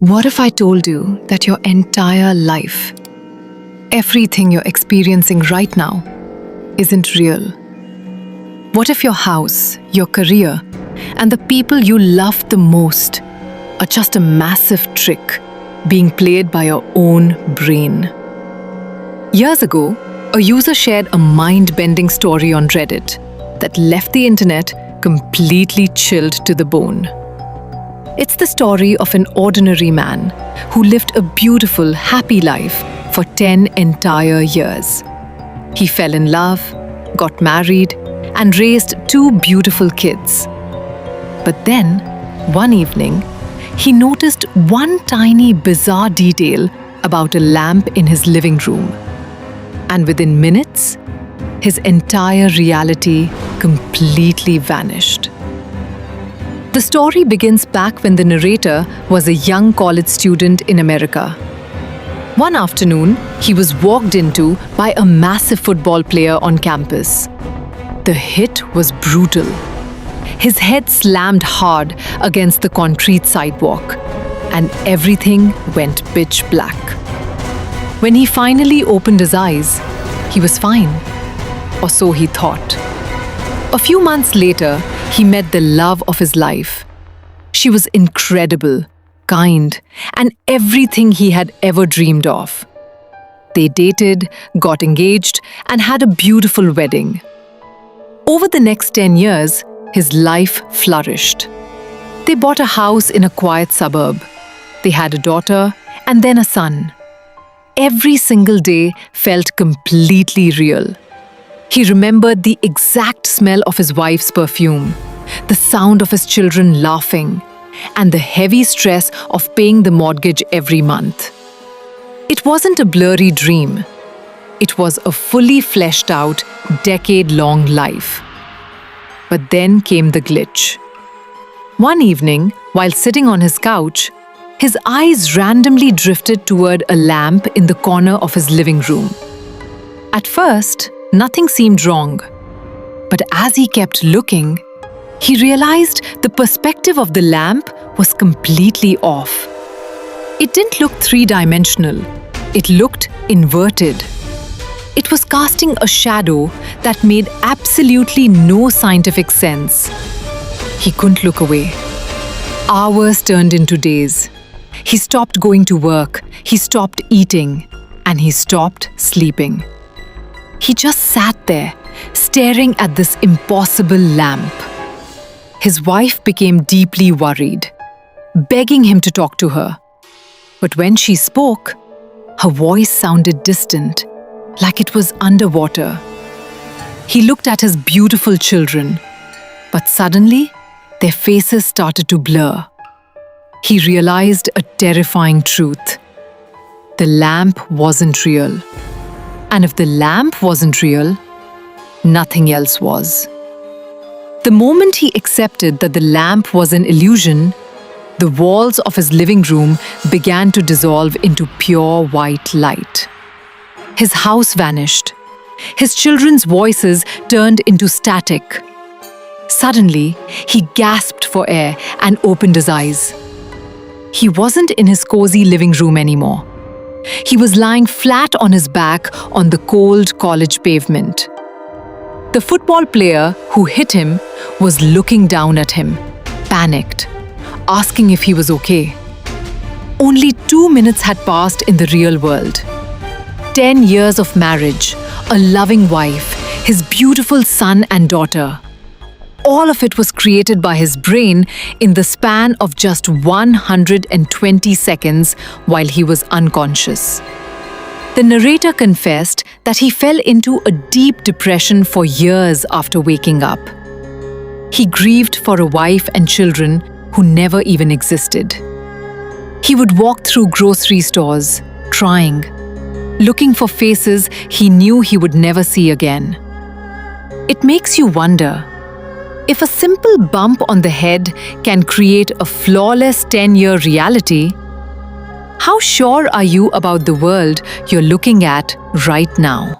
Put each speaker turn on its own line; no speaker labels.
What if I told you that your entire life, everything you're experiencing right now, isn't real? What if your house, your career, and the people you love the most are just a massive trick being played by your own brain? Years ago, a user shared a mind-bending story on Reddit that left the internet completely chilled to the bone. It's the story of an ordinary man who lived a beautiful, happy life for 10 entire years. He fell in love, got married, and raised 2 beautiful kids. But then, one evening, he noticed one tiny bizarre detail about a lamp in his living room. And within minutes, his entire reality completely vanished. The story begins back when the narrator was a young college student in America. One afternoon, he was walked into by a massive football player on campus. The hit was brutal. His head slammed hard against the concrete sidewalk, and everything went pitch black. When he finally opened his eyes, he was fine, or so he thought. A few months later, he met the love of his life. She was incredible, kind, and everything he had ever dreamed of. They dated, got engaged, and had a beautiful wedding. Over the next 10 years, his life flourished. They bought a house in a quiet suburb. They had a daughter and then a son. Every single day felt completely real. He remembered the exact smell of his wife's perfume, the sound of his children laughing, and the heavy stress of paying the mortgage every month. It wasn't a blurry dream. It was a fully fleshed out, decade-long life. But then came the glitch. One evening, while sitting on his couch, his eyes randomly drifted toward a lamp in the corner of his living room. At first, nothing seemed wrong. But as he kept looking, he realized the perspective of the lamp was completely off. It didn't look three-dimensional. It looked inverted. It was casting a shadow that made absolutely no scientific sense. He couldn't look away. Hours turned into days. He stopped going to work, he stopped eating, and he stopped sleeping. He just sat there, staring at this impossible lamp. His wife became deeply worried, begging him to talk to her. But when she spoke, her voice sounded distant, like it was underwater. He looked at his beautiful children, but suddenly, their faces started to blur. He realized a terrifying truth. The lamp wasn't real. And if the lamp wasn't real, nothing else was. The moment he accepted that the lamp was an illusion, the walls of his living room began to dissolve into pure white light. His house vanished. His children's voices turned into static. Suddenly, he gasped for air and opened his eyes. He wasn't in his cozy living room anymore. He was lying flat on his back on the cold college pavement. The football player who hit him was looking down at him, panicked, asking if he was okay. Only 2 minutes had passed in the real world. 10 years of marriage, a loving wife, his beautiful son and daughter. All of it was created by his brain in the span of just 120 seconds while he was unconscious. The narrator confessed that he fell into a deep depression for years after waking up. He grieved for a wife and children who never even existed. He would walk through grocery stores, crying, looking for faces he knew he would never see again. It makes you wonder, if a simple bump on the head can create a flawless 10-year reality, how sure are you about the world you're looking at right now?